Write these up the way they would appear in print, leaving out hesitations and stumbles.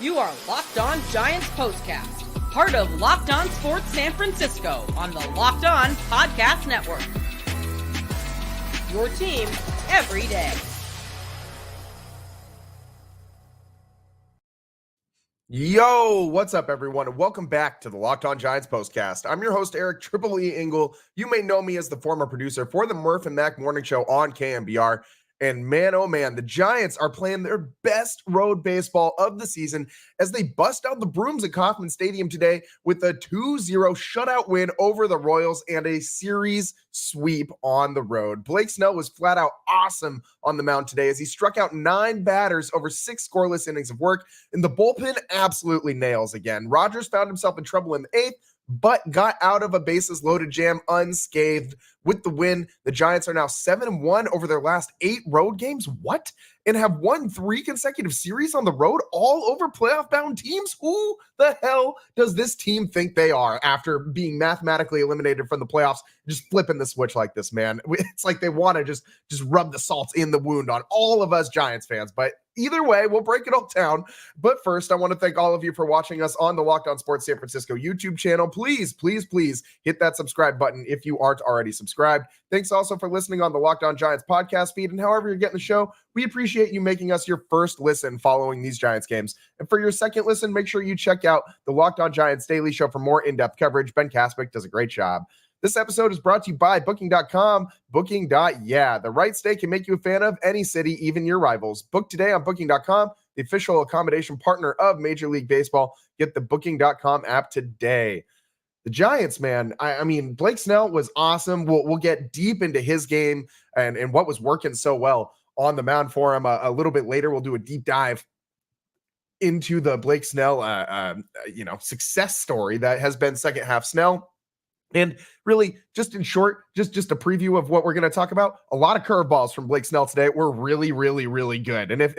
You are Locked On Giants Postcast, part of Locked On Sports San Francisco on the Locked On Podcast Network. Your team every day. Yo, what's up, everyone, and welcome back to the Locked On Giants Postcast. I'm your host, Eric Triple E Engel. You may know me as the former producer for the Murph and Mac Morning Show on KMBR. And man, oh man, the Giants are playing their best road baseball of the season as they bust out the brooms at Kauffman Stadium today with a 2-0 shutout win over the Royals and a series sweep on the road. Blake Snell was flat out awesome on the mound today as he struck out 9 batters over 6 scoreless innings of work, and the bullpen absolutely nails again. Rogers found himself in trouble in the 8th, but got out of a bases loaded jam unscathed with the win. The Giants are now 7-1 over their last 8 road games. What? And have won 3 consecutive series on the road, all over playoff-bound teams? Who the hell does this team think they are after being mathematically eliminated from the playoffs? Just flipping the switch like this, man. It's like they want to just rub the salt in the wound on all of us Giants fans. But either way, we'll break it all down. But first, I want to thank all of you for watching us on the Locked On Sports San Francisco YouTube channel. Please, please, please hit that subscribe button if you aren't already subscribed. Thanks also for listening on the Locked On Giants podcast feed. And however you're getting the show, we appreciate you making us your first listen following these Giants games. And for your second listen, make sure you check out the Locked On Giants Daily Show for more in-depth coverage. Ben Kaspick does a great job. This episode is brought to you by Booking.com. Booking.yeah. The right stay can make you a fan of any city, even your rivals. Book today on Booking.com, the official accommodation partner of Major League Baseball. Get the Booking.com app today. The Giants, man, I mean, Blake Snell was awesome. We'll get deep into his game and what was working so well on the mound for him a little bit later. We'll do a deep dive into the Blake Snell, success story that has been second half Snell. And really, just in short, just a preview of what we're going to talk about. A lot of curveballs from Blake Snell today were really, really, really good. And if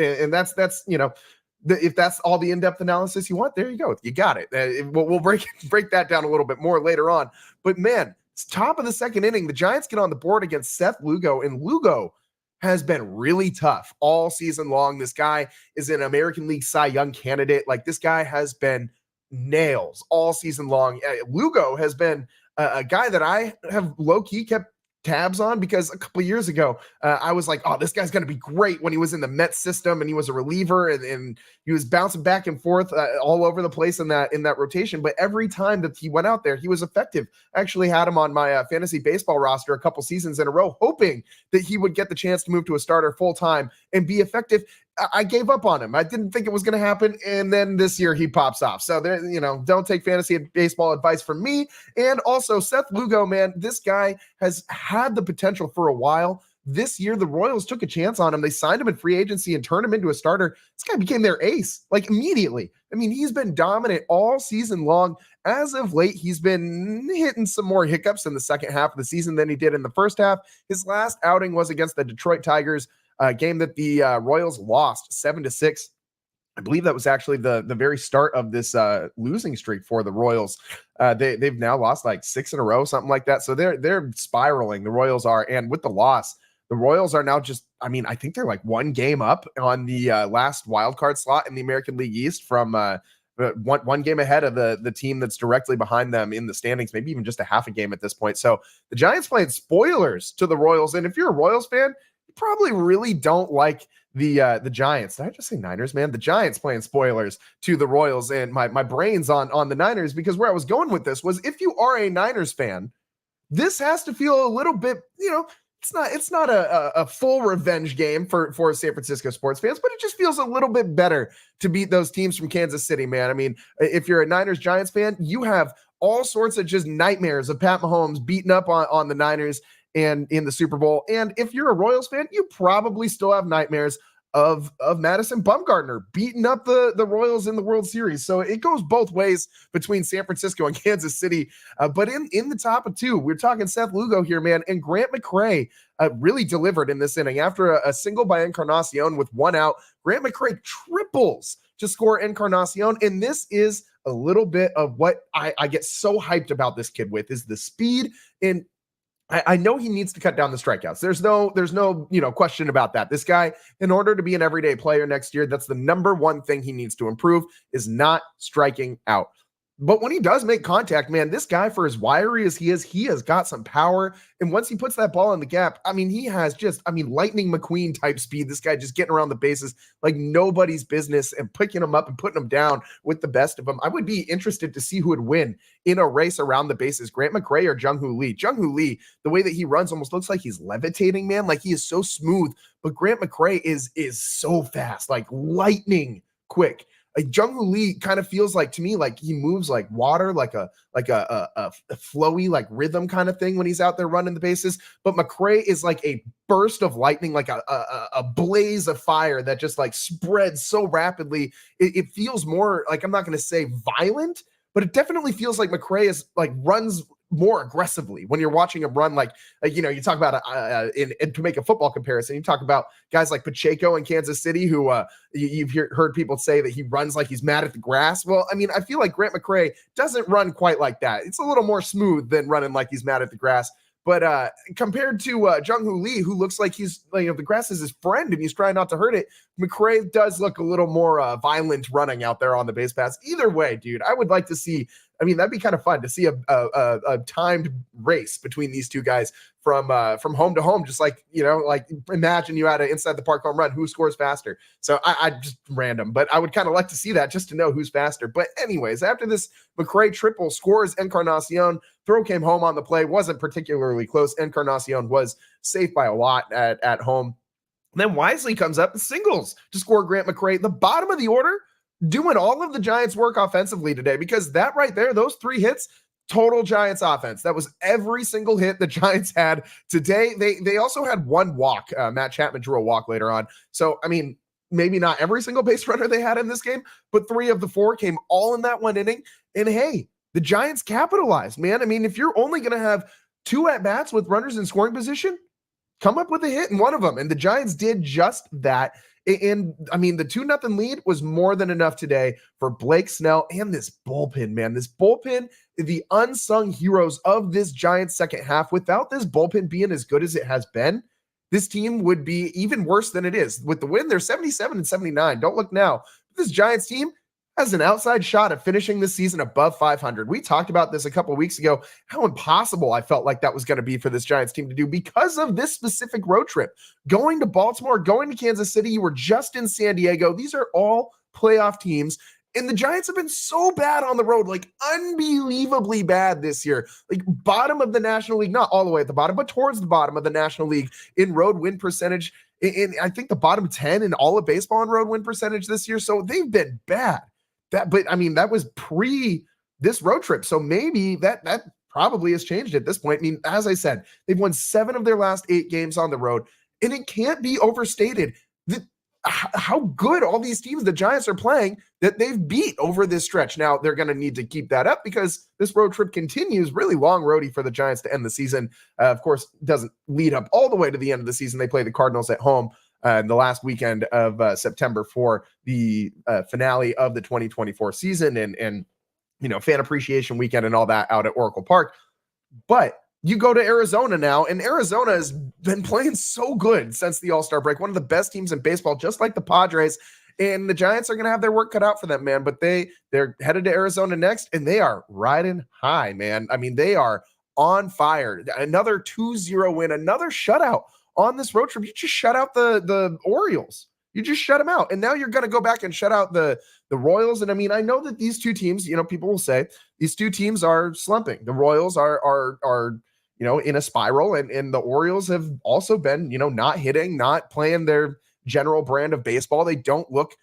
that's all the in-depth analysis you want, there you go. You got it. We'll break that down a little bit more later on. But man, it's top of the second inning. The Giants get on the board against Seth Lugo, and Lugo has been really tough all season long. This guy is an American League Cy Young candidate. Like, this guy has been nails all season long. Lugo has been a guy that I have low-key kept tabs on because a couple of years ago, I was like, oh, this guy's going to be great when he was in the Mets system and he was a reliever and he was bouncing back and forth all over the place in that rotation. But every time that he went out there, he was effective. I actually had him on my fantasy baseball roster a couple seasons in a row, hoping that he would get the chance to move to a starter full time and be effective. I gave up on him. I didn't think it was going to happen. And then this year he pops off. So there, don't take fantasy baseball advice from me. And also Seth Lugo, man, this guy has had the potential for a while. This year, the Royals took a chance on him. They signed him in free agency and turned him into a starter. This guy became their ace, like, immediately. I mean, he's been dominant all season long. As of late, he's been hitting some more hiccups in the second half of the season than he did in the first half. His last outing was against the Detroit Tigers, game that the Royals lost 7-6. I believe that was actually the very start of this losing streak for the Royals. They've now lost like 6 in a row, something like that. So they're spiraling. The Royals are, and with the loss, the Royals are now I think they're like 1 game up on the last wild card slot in the American League East from one game ahead of the team that's directly behind them in the standings, maybe even just a half a game at this point. So the Giants playing spoilers to the Royals. And if you're a Royals fan, you probably really don't like the Giants. Did I just say Niners, man? The Giants playing spoilers to the Royals, and my brain's on the Niners, because where I was going with this was, if you are a Niners fan, this has to feel a little bit, it's not a full revenge game for San Francisco sports fans, but it just feels a little bit better to beat those teams from Kansas City, man. I mean, if you're a Niners Giants fan, you have all sorts of just nightmares of Pat Mahomes beating up on the Niners and in the Super Bowl. And if you're a Royals fan, you probably still have nightmares of Madison Bumgarner beating up the Royals in the World Series. So it goes both ways between San Francisco and Kansas City. But in the top of 2, we're talking Seth Lugo here, man. And Grant McCray really delivered in this inning. After a single by Encarnacion with 1 out, Grant McCray triples to score Encarnacion. And this is a little bit of what I get so hyped about this kid with, is the speed. And I know he needs to cut down the strikeouts. There's no, question about that. This guy, in order to be an everyday player next year, that's the number one thing he needs to improve is not striking out. But when he does make contact, man, this guy, for as wiry as he has got some power. And once he puts that ball in the gap, he has Lightning McQueen type speed. This guy just getting around the bases like nobody's business and picking them up and putting them down with the best of them. I would be interested to see who would win in a race around the bases, Grant McCray or Jung-Hoo Lee. Jung-Hoo Lee, the way that he runs almost looks like he's levitating, man. Like he is so smooth, but Grant McCray is so fast, like lightning quick. Like Jung-Hoo Lee kind of feels like to me like he moves like water, like a flowy like rhythm kind of thing when he's out there running the bases. But McCray is like a burst of lightning, like a blaze of fire that just like spreads so rapidly. It feels more like, I'm not going to say violent, but it definitely feels like McCray is like runs more aggressively when you're watching him run. Like you talk about and to make a football comparison, you talk about guys like Pacheco in Kansas City, who you've heard people say that he runs like he's mad at the grass. Well, I feel like Grant McCray doesn't run quite like that. It's a little more smooth than running like he's mad at the grass. But compared to Jung-Hoo Lee, who looks like he's, the grass is his friend and he's trying not to hurt it, McCray does look a little more violent running out there on the base paths. Either way, dude, I would like to see, that'd be kind of fun to see a timed race between these two guys from home to home, just like, imagine you had an inside the park home run, who scores faster. So I just random, but I would kind of like to see that just to know who's faster. But anyways, after this McCray triple scores Encarnacion, throw came home on the play, wasn't particularly close. Encarnacion was safe by a lot at home. And then Wisely comes up and singles to score Grant McCray, the bottom of the order, doing all of the Giants' work offensively today, because that right there, those 3 hits, total Giants offense. That was every single hit the Giants had today. They also had 1 walk. Matt Chapman drew a walk later on. So, maybe not every single base runner they had in this game, but 3 of the 4 came all in that 1 inning. And hey, the Giants capitalized, man. If you're only going to have 2 at-bats with runners in scoring position, come up with a hit in one of them. And the Giants did just that. And the 2-0 lead was more than enough today for Blake Snell and this bullpen, man. This bullpen, the unsung heroes of this Giants second half. Without this bullpen being as good as it has been, this team would be even worse than it is. With the win, they're 77-79. Don't look now. This Giants team has an outside shot at finishing this season above 500. We talked about this a couple of weeks ago, how impossible I felt like that was going to be for this Giants team to do because of this specific road trip. Going to Baltimore, going to Kansas City, you were just in San Diego. These are all playoff teams. And the Giants have been so bad on the road, like unbelievably bad this year. Like bottom of the National League, not all the way at the bottom, but towards the bottom of the National League in road win percentage. In I think the bottom 10 in all of baseball in road win percentage this year. So they've been bad. That was pre this road trip. So maybe that probably has changed at this point. As I said, they've won 7 of their last 8 games on the road, and it can't be overstated that how good all these teams the Giants are playing that they've beat over this stretch. Now they're going to need to keep that up because this road trip continues. Really long roadie for the Giants to end the season. Of course, doesn't lead up all the way to the end of the season. They play the Cardinals at home the last weekend of September for the finale of the 2024 season and fan appreciation weekend and all that out at Oracle Park. But you go to Arizona now, and Arizona has been playing so good since the All-Star break. One of the best teams in baseball, just like the Padres. And the Giants are going to have their work cut out for them, man. But they're headed to Arizona next, and they are riding high, man. They are on fire. Another 2-0 win, another shutout on this road trip. You just shut out the Orioles. You just shut them out. And now you're going to go back and shut out the Royals. And I know that these 2 teams, people will say these 2 teams are slumping. The Royals are in a spiral, and the Orioles have also been, not hitting, not playing their general brand of baseball. They don't look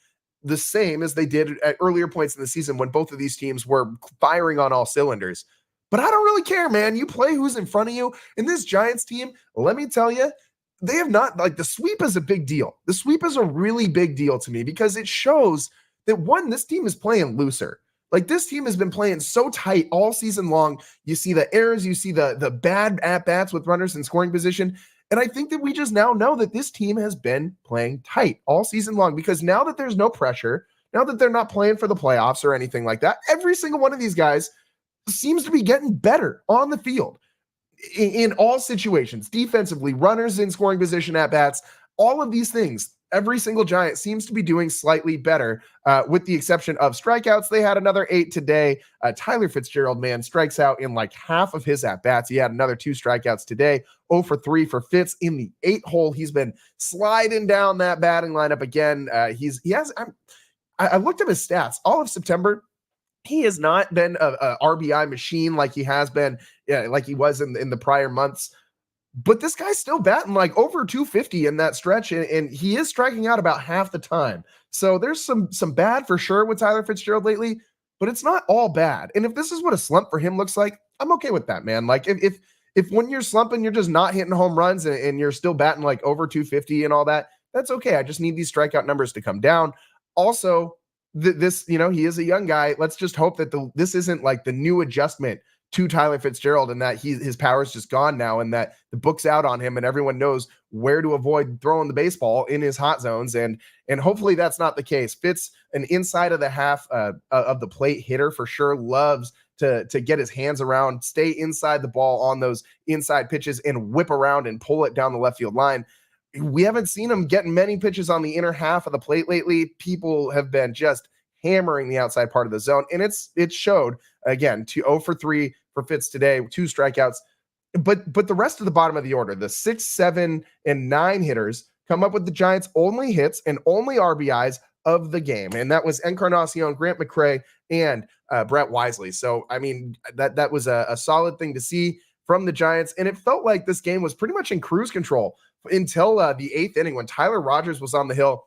the same as they did at earlier points in the season when both of these teams were firing on all cylinders. But I don't really care, man. You play who's in front of you. And this Giants team, let me tell you, they have not, the sweep is a big deal. The sweep is a really big deal to me because it shows that, one, this team is playing looser. This team has been playing so tight all season long. You see the errors, you see the bad at-bats with runners in scoring position. And I think that we just now know that this team has been playing tight all season long because now that there's no pressure, now that they're not playing for the playoffs or anything like that, every single one of these guys seems to be getting better on the field. in all situations, defensively, runners in scoring position at bats, all of these things, every single Giant seems to be doing slightly better, with the exception of strikeouts. They had another 8 today. Tyler Fitzgerald, man, strikes out in like half of his at-bats. He had another 2 strikeouts today. 0 for 3 for Fitz in the 8 hole. He's been sliding down that batting lineup again. I looked at his stats. All of September, he has not been a RBI machine like he has been, like he was in the prior months. But this guy's still batting like over 250 in that stretch, and he is striking out about half the time. So there's some bad for sure with Tyler Fitzgerald lately, but it's not all bad. And if this is what a slump for him looks like, I'm okay with that, man. Like if when you're slumping, you're just not hitting home runs and you're still batting like over 250 and all that, that's okay. I just need these strikeout numbers to come down. Also, this, he is a young guy. Let's just hope that this isn't like the new adjustment to Tyler Fitzgerald and that his power is just gone now and that the book's out on him and everyone knows where to avoid throwing the baseball in his hot zones. And hopefully that's not the case. Fitz, an inside of the half of the plate hitter for sure, loves to get his hands around, stay inside the ball on those inside pitches and whip around and pull it down the left field line. We haven't seen him getting many pitches on the inner half of the plate lately. People have been just hammering the outside part of the zone, and it showed again. 0 for 3 for Fitz today, 2 strikeouts. But the rest of the bottom of the order, the 6, 7, and 9 hitters come up with the Giants' only hits and only RBIs of the game, and that was Encarnacion, Grant McCray, and Brett Wisely. So I mean that was a solid thing to see from the Giants, and it felt like this game was pretty much in cruise control until the 8th inning when Tyler Rogers was on the hill,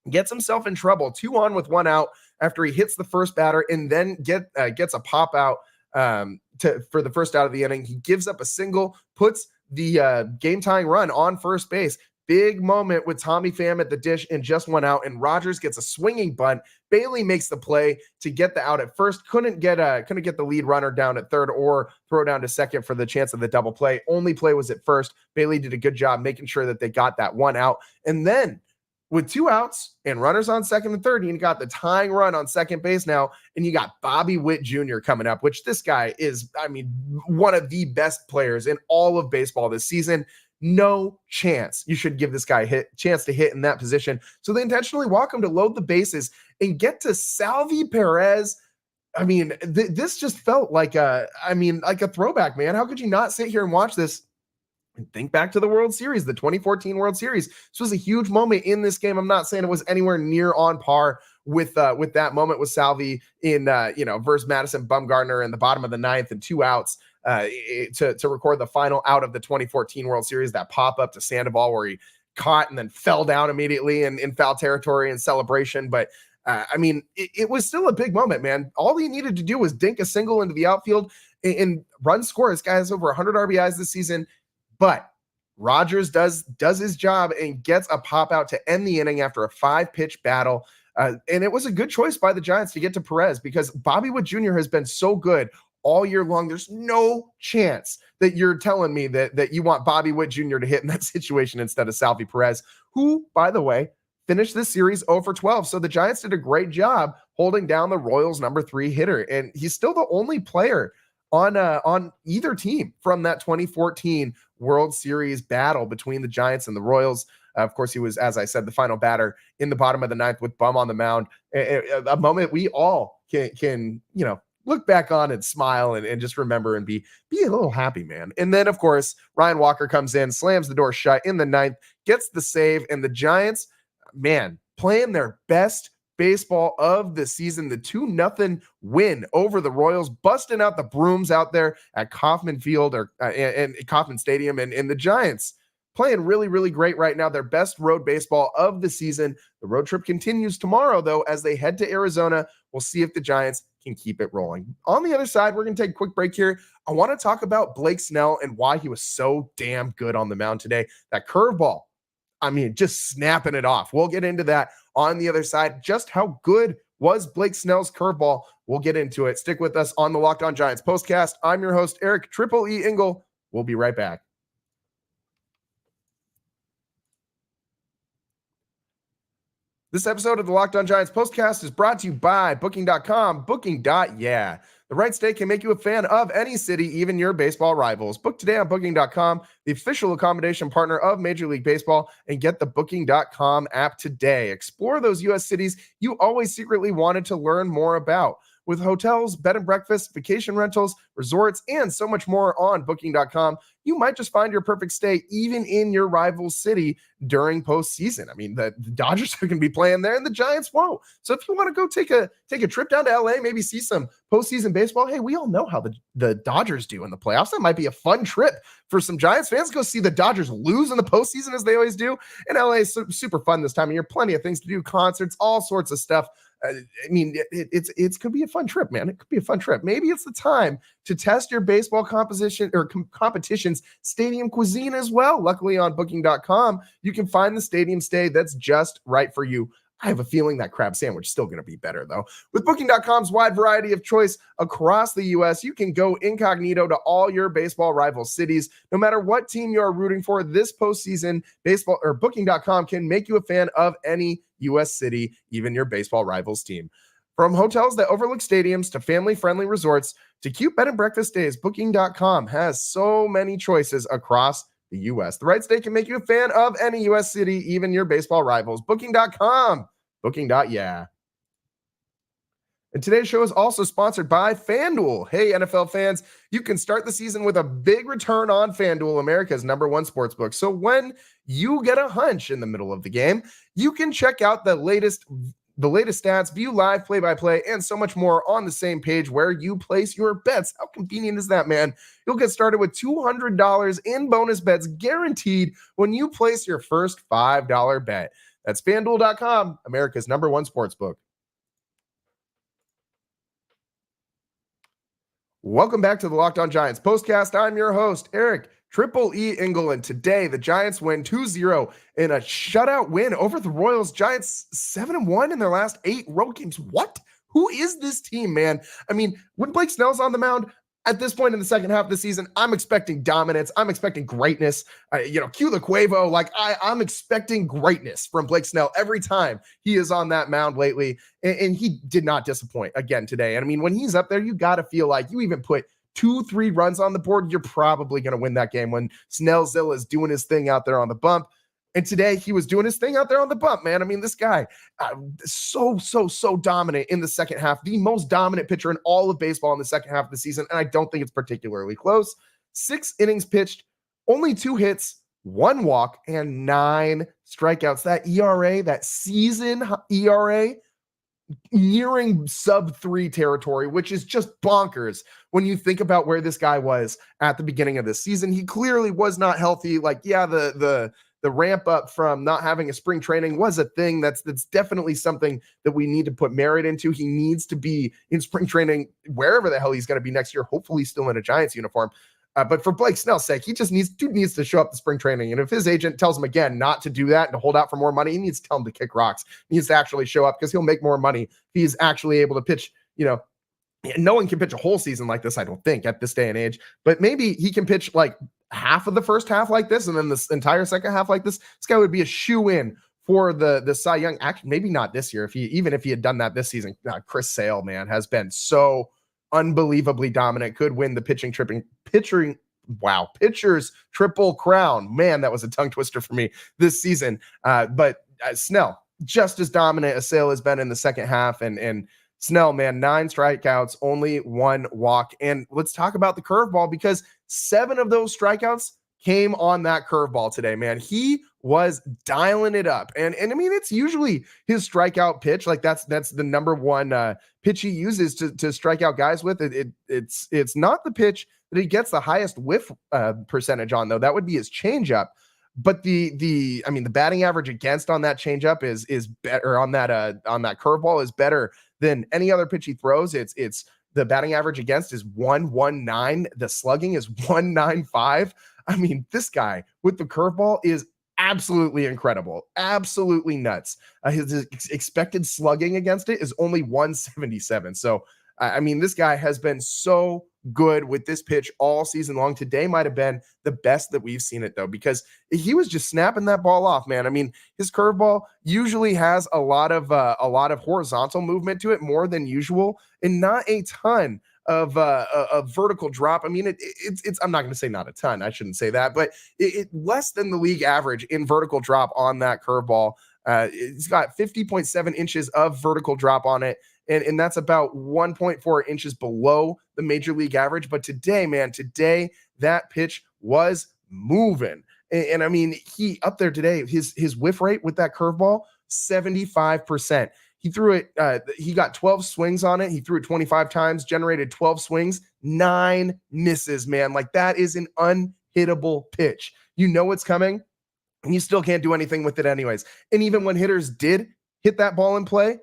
gets himself in trouble, 2 on with 1 out after he hits the first batter, and then gets a pop out for the first out of the inning. He gives up a single, puts the game-tying run on first base. Big moment with Tommy Pham at the dish and just 1 out, and Rogers gets a swinging bunt. Bailey makes the play to get the out at first. Couldn't get the lead runner down at third or throw down to second for the chance of the double play. Only play was at first. Bailey did a good job making sure that they got that 1 out, and then with 2 outs and runners on second and third, you got the tying run on second base now, and you got Bobby Witt Jr. coming up, which this guy is, one of the best players in all of baseball this season. No chance you should give this guy a chance to hit in that position. So they intentionally walk him to load the bases and get to Salvi Perez. This just felt like a throwback, man. How could you not sit here and watch this? And think back to the World Series, the 2014 World Series. This was a huge moment in this game. I'm not saying it was anywhere near on par with that moment with Salvi in versus Madison Bumgarner in the bottom of the 9th and 2 outs to record the final out of the 2014 World Series. That pop up to Sandoval where he caught and then fell down immediately in foul territory and celebration. But it was still a big moment, man. All he needed to do was dink a single into the outfield and run score. This guy has over 100 RBIs this season. But Rogers does his job and gets a pop out to end the inning after a 5-pitch battle. And it was a good choice by the Giants to get to Perez because Bobby Witt Jr. has been so good all year long. There's no chance that you're telling me that you want Bobby Witt Jr. to hit in that situation instead of Salvi Perez, who, by the way, finished this series 0 for 12. So the Giants did a great job holding down the Royals' number 3 hitter. And he's still the only player on either team from that 2014 World Series battle between the Giants and the Royals. Of course, he was, as I said, the final batter in the bottom of the 9th with Bum on the mound. A moment we all can look back on and smile and just remember and be a little happy, man. And then, of course, Ryan Walker comes in, slams the door shut in the 9th, gets the save, and the Giants, man, playing their best baseball of the season, the 2-0 win over the Royals, busting out the brooms out there at Kauffman Field and Kauffman Stadium, and the Giants playing really, really great right now. Their best road baseball of the season. The road trip continues tomorrow, though, as they head to Arizona. We'll see if the Giants can keep it rolling. On the other side, we're going to take a quick break here. I want to talk about Blake Snell and why he was so damn good on the mound today. That curveball, just snapping it off. We'll get into that on the other side. Just how good was Blake Snell's curveball? We'll get into it. Stick with us on the Locked On Giants postcast. I'm your host, Eric Triple E Engel. We'll be right back. This episode of the Locked On Giants Postcast is brought to you by Booking.com. Booking.yeah. The right stay can make you a fan of any city, even your baseball rivals. Book today on Booking.com, the official accommodation partner of Major League Baseball, and get the Booking.com app today. Explore those U.S. cities you always secretly wanted to learn more about. With hotels, bed and breakfast, vacation rentals, resorts, and so much more on Booking.com, you might just find your perfect stay even in your rival city during postseason. I mean, the Dodgers are going to be playing there and the Giants won't. So if you want to go take a trip down to LA, maybe see some postseason baseball, hey, we all know how the Dodgers do in the playoffs. That might be a fun trip for some Giants fans. Go see the Dodgers lose in the postseason as they always do. And LA is super fun this time of year. Plenty of things to do, concerts, all sorts of stuff. I mean, it could be a fun trip, man. It could be a fun trip. Maybe it's the time to test your baseball composition or competition's stadium cuisine as well. Luckily on Booking.com, you can find the stadium stay that's just right for you. I have a feeling that crab sandwich is still going to be better, though. With Booking.com's wide variety of choice across the U.S., you can go incognito to all your baseball rival cities. No matter what team you are rooting for this postseason, baseball or Booking.com can make you a fan of any U.S. city, even your baseball rivals team. From hotels that overlook stadiums to family-friendly resorts to cute bed and breakfast stays, Booking.com has so many choices across the U.S. The right stay can make you a fan of any U.S. city, even your baseball rivals. Booking.com. Booking.yeah. And today's show is also sponsored by FanDuel. Hey, NFL fans, you can start the season with a big return on FanDuel, America's #1 sportsbook. So when you get a hunch in the middle of the game, you can check out the latest stats, view live play-by-play, and so much more on the same page where you place your bets. How convenient is that, man? You'll get started with $200 in bonus bets guaranteed when you place your first $5 bet. That's FanDuel.com, America's #1 sportsbook. Welcome back to the Locked On Giants Postcast. I'm your host, Eric Triple E Engel, and today the Giants win 2-0 in a shutout win over the Royals. Giants 7-1 in their last 8 road games. What? Who is this team, man? I mean, when Blake Snell's on the mound, at this point in the second half of the season, I'm expecting dominance. I'm expecting greatness. Cue the Quavo. Like, I'm expecting greatness from Blake Snell every time he is on that mound lately. And he did not disappoint again today. And I mean, when he's up there, you got to feel like you even put 2-3 runs on the board, you're probably going to win that game when Snellzilla is doing his thing out there on the bump. And today he was doing his thing out there on the bump, man. I mean, this guy, so dominant in the second half, the most dominant pitcher in all of baseball in the second half of the season. And I don't think it's particularly close. 6 innings pitched, only 2 hits, 1 walk, and 9 strikeouts. That ERA, that season ERA, nearing sub-3 territory, which is just bonkers when you think about where this guy was at the beginning of this season. He clearly was not healthy. Like, yeah, the ramp up from not having a spring training was a thing. That's definitely something that we need to put merit into. He needs to be in spring training wherever the hell he's going to be next year, hopefully still in a Giants uniform. But for Blake Snell's sake, he just needs to show up to spring training. And if his agent tells him again not to do that and to hold out for more money, he needs to tell him to kick rocks. He needs to actually show up because he'll make more money if he's actually able to pitch. No one can pitch a whole season like this, I don't think, at this day and age. But maybe he can pitch like half of the first half like this, and then this entire second half like this. This guy would be a shoe-in for the Cy Young. Actually, maybe not this year. If he had done that this season, Chris Sale, man, has been so unbelievably dominant. Could win the pitcher's triple crown. Man, that was a tongue twister for me this season. But Snell, just as dominant as Sale has been in the second half, and Snell, man, 9 strikeouts, only 1 walk. And let's talk about the curveball, because 7 of those strikeouts came on that curveball today, man. He was dialing it up. And I mean, it's usually his strikeout pitch. Like that's the number one pitch he uses to strike out guys with. It's not the pitch that he gets the highest whiff percentage on, though. That would be his changeup. But the batting average against on that changeup is better, on that curveball is better than any other pitch he throws. It's the batting average against is 119. The slugging is 195. I mean, this guy with the curveball is absolutely incredible, absolutely nuts. His expected slugging against it is only 177. So I mean, this guy has been so good with this pitch all season long. Today might have been the best that we've seen it, though, because he was just snapping that ball off, man. I mean, his curveball usually has a lot of horizontal movement to it, more than usual, and not a ton of vertical drop. I mean, it's I'm not going to say not a ton. I shouldn't say that, but it less than the league average in vertical drop on that curveball. It's got 50.7 inches of vertical drop on it. And that's about 1.4 inches below the major league average. But today, man, that pitch was moving. And I mean, he up there today, his whiff rate with that curveball, 75%. He threw it, he got 12 swings on it. He threw it 25 times, generated 12 swings, 9 misses, man. Like, that is an unhittable pitch. You know it's coming, and you still can't do anything with it anyways. And even when hitters did hit that ball in play,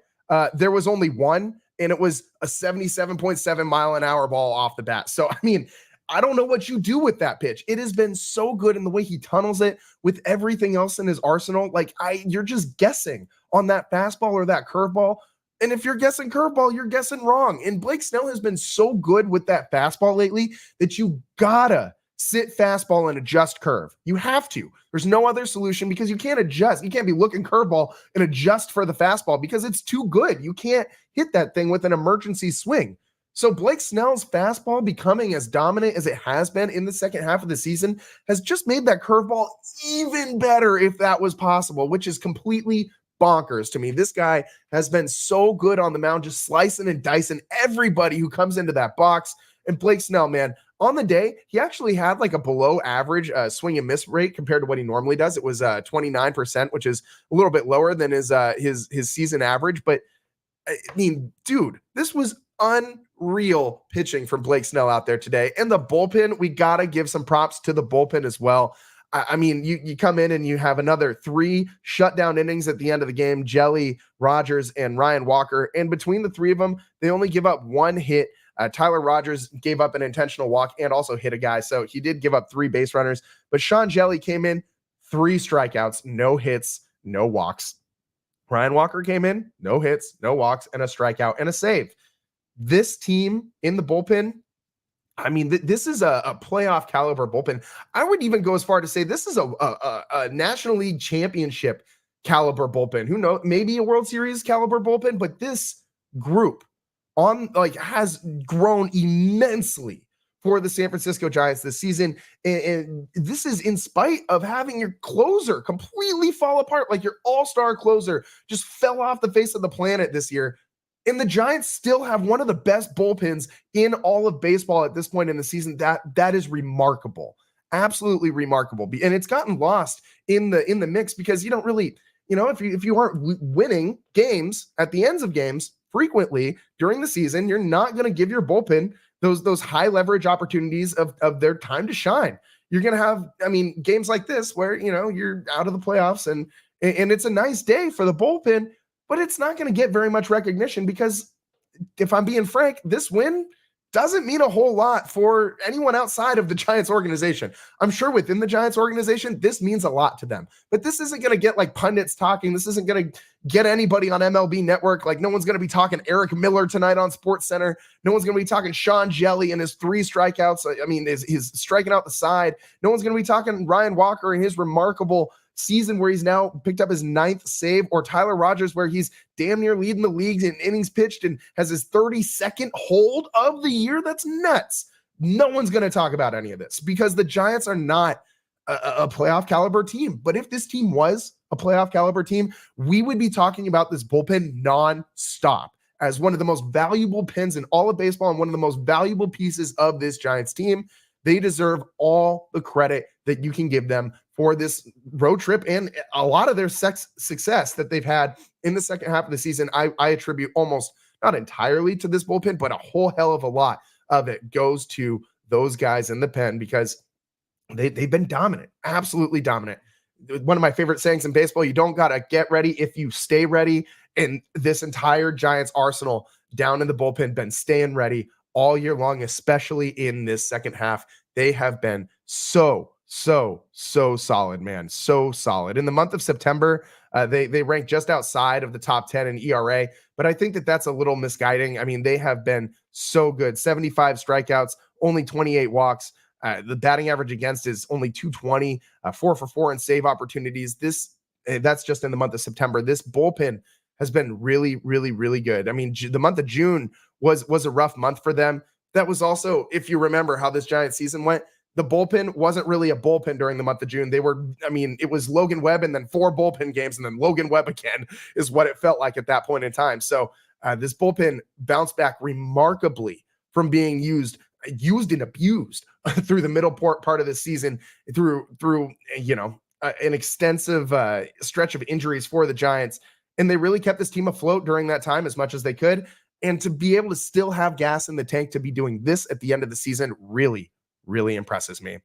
there was only one, and it was a 77.7 mile an hour ball off the bat. So, I mean, I don't know what you do with that pitch. It has been so good in the way he tunnels it with everything else in his arsenal. Like, you're just guessing on that fastball or that curveball. And if you're guessing curveball, you're guessing wrong. And Blake Snell has been so good with that fastball lately that you gotta sit fastball and adjust curve. You have to. There's no other solution, because you can't adjust. You can't be looking curveball and adjust for the fastball because it's too good. You can't hit that thing with an emergency swing. So Blake Snell's fastball becoming as dominant as it has been in the second half of the season has just made that curveball even better, if that was possible, which is completely bonkers to me. This guy has been so good on the mound, just slicing and dicing everybody who comes into that box. And Blake Snell, man, on the day, he actually had like a below average swing and miss rate compared to what he normally does. It was 29%, which is a little bit lower than his season average. But I mean, dude, this was unreal pitching from Blake Snell out there today. And the bullpen, we got to give some props to the bullpen as well. I mean, you come in and you have another 3 shutdown innings at the end of the game, Jelly, Rogers, and Ryan Walker. And between the 3 of them, they only give up 1 hit. Tyler Rogers gave up an intentional walk and also hit a guy. So he did give up 3 base runners. But Sean Jelly came in, 3 strikeouts, no hits, no walks. Ryan Walker came in, no hits, no walks, and a strikeout and a save. This team in the bullpen, I mean, this is a playoff caliber bullpen. I would even go as far to say this is a National League Championship caliber bullpen. Who knows? Maybe a World Series caliber bullpen, but this group has grown immensely for the San Francisco Giants this season. And this is in spite of having your closer completely fall apart. Like, your all-star closer just fell off the face of the planet this year. And the Giants still have one of the best bullpens in all of baseball at this point in the season. That is remarkable. Absolutely remarkable. And it's gotten lost in the mix because you don't really, if you aren't winning games at the ends of games frequently during the season, you're not going to give your bullpen those high leverage opportunities of their time to shine. You're going to have, games like this where, you're out of the playoffs and it's a nice day for the bullpen, but it's not going to get very much recognition because, if I'm being frank, this win doesn't mean a whole lot for anyone outside of the Giants organization. I'm sure within the Giants organization, this means a lot to them, but this isn't going to get like pundits talking. This isn't going to get anybody on MLB Network. Like, no one's going to be talking Eric Miller tonight on SportsCenter. No one's going to be talking Sean Jelly and his 3 strikeouts. His striking out the side. No one's going to be talking Ryan Walker and his remarkable season where he's now picked up his 9th save, or Tyler Rogers where he's damn near leading the league in innings pitched and has his 32nd hold of the year. That's nuts. No one's going to talk about any of this because the Giants are not a playoff caliber team. But if this team was a playoff caliber team, we would be talking about this bullpen nonstop as one of the most valuable pins in all of baseball and one of the most valuable pieces of this Giants team. They deserve all the credit that you can give them for this road trip and a lot of their success that they've had in the second half of the season. I attribute almost not entirely to this bullpen, but a whole hell of a lot of it goes to those guys in the pen because they've been dominant, absolutely dominant. One of my favorite sayings in baseball, you don't got to get ready if you stay ready. And this entire Giants arsenal down in the bullpen been staying ready all year long, especially in this second half. They have been so So solid, man. So solid. In the month of September, they ranked just outside of the top 10 in ERA, but I think that that's a little misguiding. I mean, they have been so good. 75 strikeouts, only 28 walks. The batting average against is only 220, 4 for 4 in save opportunities. That's just in the month of September. This bullpen has been really, really, really good. I mean, the month of June was a rough month for them. That was also, if you remember how this Giant season went, the bullpen wasn't really a bullpen during the month of June. It was Logan Webb and then 4 bullpen games and then Logan Webb again is what it felt like at that point in time. So this bullpen bounced back remarkably from being used and abused through the middle part of the season through an extensive stretch of injuries for the Giants. And they really kept this team afloat during that time as much as they could. And to be able to still have gas in the tank to be doing this at the end of the season really impresses me.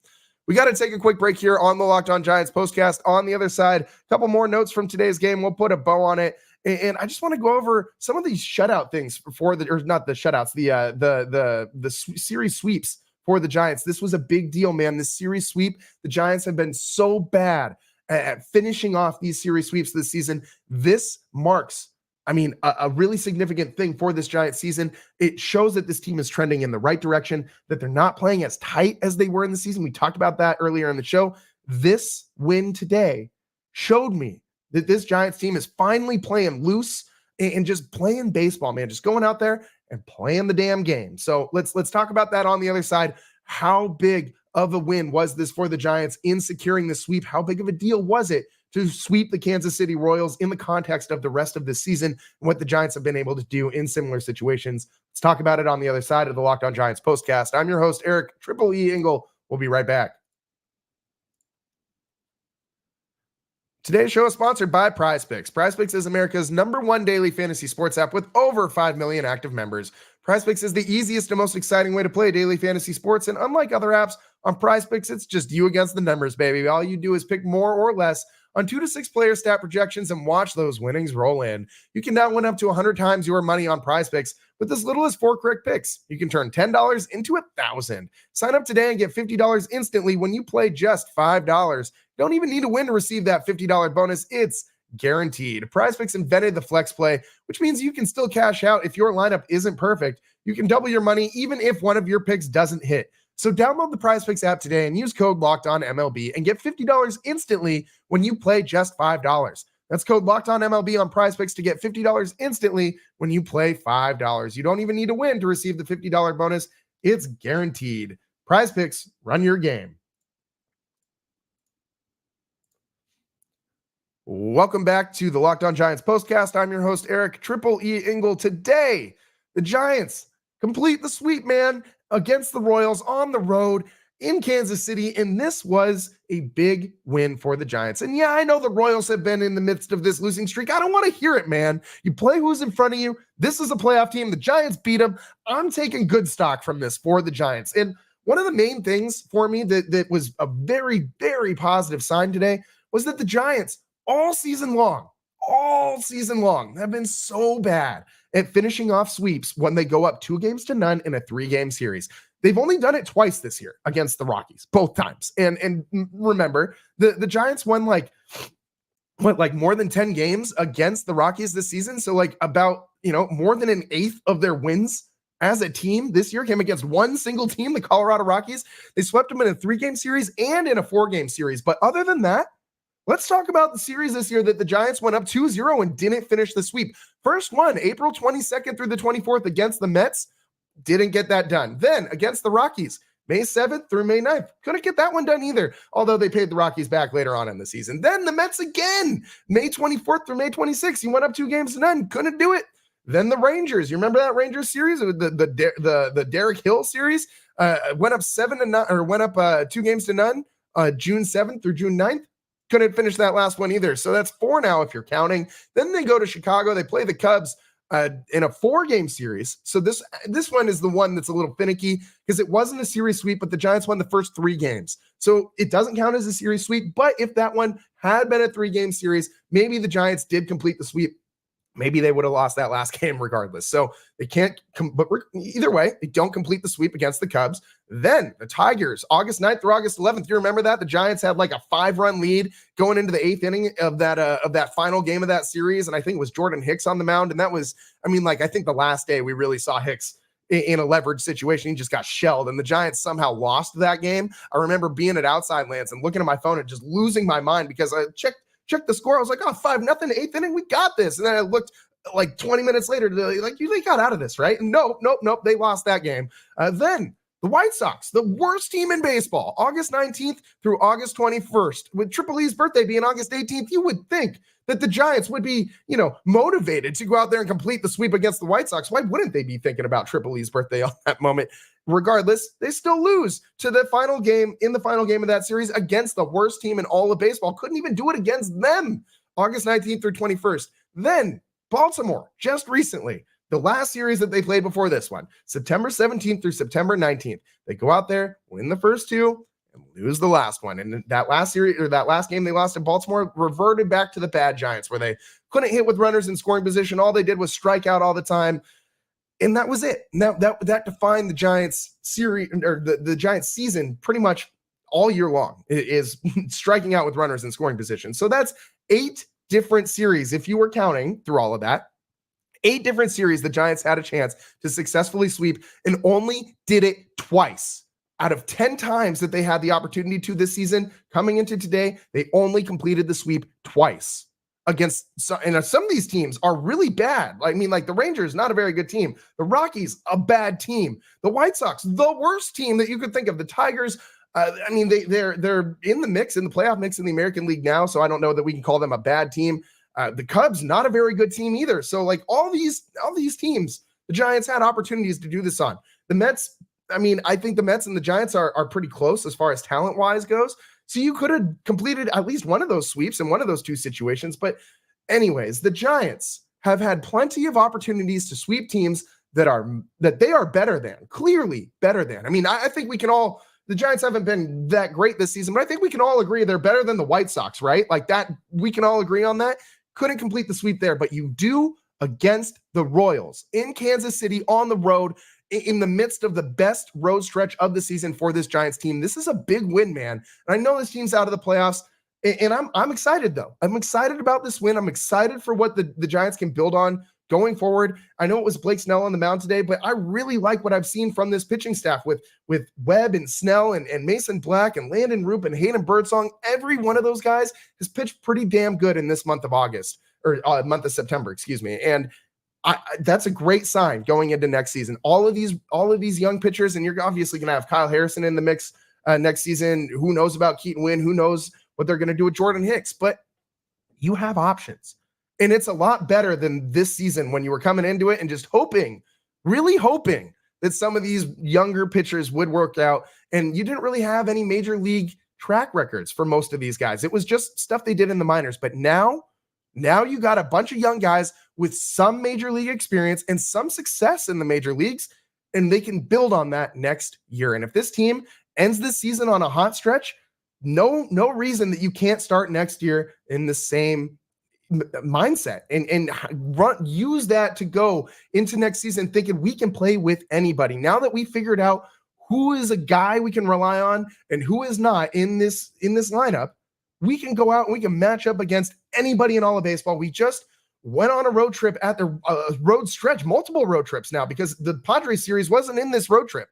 We got to take a quick break here on the Locked On Giants postcast. On the other side, a couple more notes from today's game. We'll put a bow on it. And I just want to go over some of these shutout things not the shutouts, the series sweeps for the Giants. This was a big deal, man. This series sweep, the Giants have been so bad at finishing off these series sweeps this season. This marks a really significant thing for this Giant season. It shows that this team is trending in the right direction, that they're not playing as tight as they were in the season. We talked about that earlier in the show. This win today showed me that this Giants team is finally playing loose and just playing baseball, man, just going out there and playing the damn game. So let's talk about that on the other side. How big of a win was this for the Giants in securing the sweep? How big of a deal was it to sweep the Kansas City Royals in the context of the rest of the season and what the Giants have been able to do in similar situations? Let's talk about it on the other side of the Locked On Giants postcast. I'm your host, Eric Triple E Engel. We'll be right back. Today's show is sponsored by PrizePicks. PrizePicks is America's #1 daily fantasy sports app with over 5 million active members. PrizePicks is the easiest and most exciting way to play daily fantasy sports, and unlike other apps, on PrizePicks, it's just you against the numbers, baby. All you do is pick more or less on 2 to 6 player stat projections and watch those winnings roll in. You can now win up to 100 times your money on PrizePicks with as little as 4 correct picks. You can turn $10 into $1,000. Sign up today and get $50 instantly when you play just $5. You don't even need to win to receive that $50 bonus. It's guaranteed. PrizePicks invented the flex play, which means you can still cash out if your lineup isn't perfect. You can double your money even if one of your picks doesn't hit. So download the PrizePicks app today and use code LOCKEDONMLB and get $50 instantly when you play just $5. That's code LOCKEDONMLB on PrizePicks to get $50 instantly when you play $5. You don't even need to win to receive the $50 bonus. It's guaranteed. PrizePicks, run your game. Welcome back to the Locked On Giants postcast. I'm your host, Eric Triple E Engel. Today, the Giants complete the sweep, man, against the Royals on the road in Kansas City, and this was a big win for the Giants. And yeah, I know the Royals have been in the midst of this losing streak. I don't want to hear it, man. You play who's in front of you. This is a playoff team. The Giants beat them. I'm taking good stock from this for the Giants. And one of the main things for me that was a very, very positive sign today was that the Giants all season long, have been so bad at finishing off sweeps when they go up 2-0 in a 3-game series. They've only done it twice this year against the Rockies, both times. And remember, the Giants won more than 10 games against the Rockies this season. So about, more than an eighth of their wins as a team this year came against one single team, the Colorado Rockies. They swept them in a 3-game series and in a 4-game series. But other than that, let's talk about the series this year that the Giants went up 2-0 and didn't finish the sweep. First one, April 22nd through the 24th against the Mets. Didn't get that done. Then against the Rockies, May 7th through May 9th. Couldn't get that one done either, although they paid the Rockies back later on in the season. Then the Mets again, May 24th through May 26th. You went up 2-0. Couldn't do it. Then the Rangers. You remember that Rangers series? The Derek Hill series? Went up 2-0, June 7th through June 9th. Couldn't finish that last one either. So that's 4 now if you're counting. Then they go to Chicago. They play the Cubs in a 4-game series. So this one is the one that's a little finicky because it wasn't a series sweep, but the Giants won the first 3 games. So it doesn't count as a series sweep. But if that one had been a 3-game series, maybe the Giants did complete the sweep. Maybe they would have lost that last game regardless. So they can't, but either way, they don't complete the sweep against the Cubs. Then the Tigers, August 9th through August 11th. You remember that? The Giants had like a 5-run lead going into the 8th inning of that final game of that series. And I think it was Jordan Hicks on the mound. And that was, I think the last day we really saw Hicks in a leverage situation. He just got shelled, and the Giants somehow lost that game. I remember being at Outside Lands and looking at my phone and just losing my mind because I checked the score. I was like, oh, 5-0, 8th inning. We got this. And then I looked like 20 minutes later, like, they got out of this, right? And nope. They lost that game. Then the White Sox, the worst team in baseball, August 19th through August 21st, with Triple E's birthday being August 18th, you would think that the Giants would be, motivated to go out there and complete the sweep against the White Sox. Why wouldn't they be thinking about Triple E's birthday on that moment? Regardless, they still lose to the final game of that series against the worst team in all of baseball. Couldn't even do it against them, August 19th through 21st. Then Baltimore, just recently, the last series that they played before this one, September 17th through September 19th, they go out there, win the first two, and lose the last one. And that last series, or that last game they lost in Baltimore, reverted back to the bad Giants, where they couldn't hit with runners in scoring position. All they did was strike out all the time. And that was it. Now that defined the Giants series, or the Giants season pretty much all year long, is striking out with runners in scoring position. So that's 8 different series. If you were counting through all of that, 8 different series the Giants had a chance to successfully sweep and only did it twice. Out of 10 times that they had the opportunity to this season, coming into today, they only completed the sweep twice against, and some of these teams are really bad. Like the Rangers, not a very good team. The Rockies, a bad team. The White Sox, the worst team that you could think of. The Tigers, they're in the mix, in the playoff mix in the American League now, so I don't know that we can call them a bad team. The Cubs, not a very good team either. So like all these teams, the Giants had opportunities to do this on. The Mets, I think the Mets and the Giants are pretty close as far as talent-wise goes. So you could have completed at least one of those sweeps in one of those two situations. But anyways, the Giants have had plenty of opportunities to sweep teams that they are better than, clearly better than. I think we can all, the Giants haven't been that great this season, but I think we can all agree they're better than the White Sox, right? Like that, we can all agree on that. Couldn't complete the sweep there, but you do against the Royals in Kansas City on the road, in the midst of the best road stretch of the season for this Giants team. This is a big win, man. And I know this team's out of the playoffs, and I'm excited, though. I'm excited about this win. I'm excited for what the Giants can build on going forward. I know it was Blake Snell on the mound today, but I really like what I've seen from this pitching staff with Webb and Snell and Mason Black and Landon Roop and Hayden Birdsong. Every one of those guys has pitched pretty damn good in this month of August, or month of September, excuse me. And that's a great sign going into next season. All of these young pitchers, and you're obviously going to have Kyle Harrison in the mix next season. Who knows about Keaton Wynn? Who knows what they're going to do with Jordan Hicks? But you have options. And it's a lot better than this season when you were coming into it and just really hoping that some of these younger pitchers would work out. And you didn't really have any major league track records for most of these guys. It was just stuff they did in the minors. But now you got a bunch of young guys with some major league experience and some success in the major leagues, and they can build on that next year. And if this team ends this season on a hot stretch, no reason that you can't start next year in the same mindset and use that to go into next season thinking we can play with anybody. Now that we figured out who is a guy we can rely on and who is not in this lineup, we can go out and we can match up against anybody in all of baseball. We just went on a road trip at the road stretch, multiple road trips now, because the Padres series wasn't in this road trip.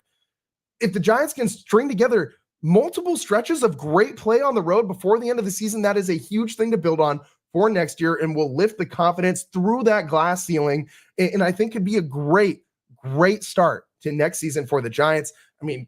If the Giants can string together multiple stretches of great play on the road before the end of the season, that is a huge thing to build on for next year and will lift the confidence through that glass ceiling. And I think could be a great start to next season for the Giants.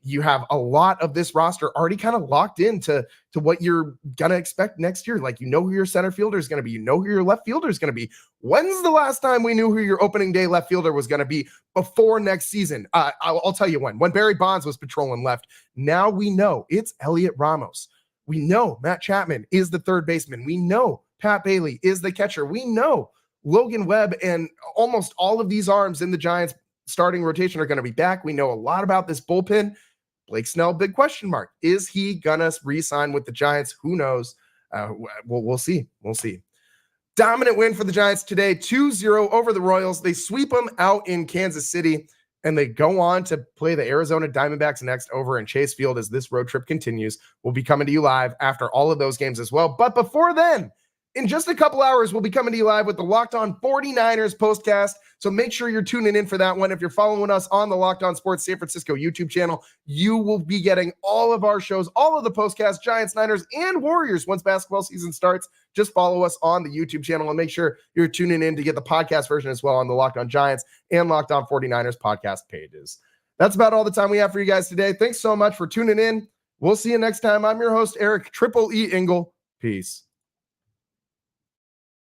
You have a lot of this roster already kind of locked into what you're going to expect next year. Like, who your center fielder is going to be. Who your left fielder is going to be. When's the last time we knew who your opening day left fielder was going to be before next season? I'll tell you when Barry Bonds was patrolling left. Now we know it's Elliot Ramos. We know Matt Chapman is the third baseman. We know Pat Bailey is the catcher. We know Logan Webb and almost all of these arms in the Giants starting rotation are going to be back. We know a lot about this bullpen. Blake Snell, big question mark. Is he gonna re-sign with the Giants? Who knows? We'll see. We'll see. Dominant win for the Giants today, 2-0 over the Royals. They sweep them out in Kansas City. and they go on to play the Arizona Diamondbacks next over in Chase Field as this road trip continues. We'll be coming to you live after all of those games as well. But before then, in just a couple hours, we'll be coming to you live with the Locked On 49ers postcast. So make sure you're tuning in for that one. If you're following us on the Locked On Sports San Francisco YouTube channel, you will be getting all of our shows, all of the postcasts, Giants, Niners, and Warriors once basketball season starts. Just follow us on the YouTube channel and make sure you're tuning in to get the podcast version as well on the Locked On Giants and Locked On 49ers podcast pages. That's about all the time we have for you guys today. Thanks so much for tuning in. We'll see you next time. I'm your host, Eric Triple E Engel. Peace.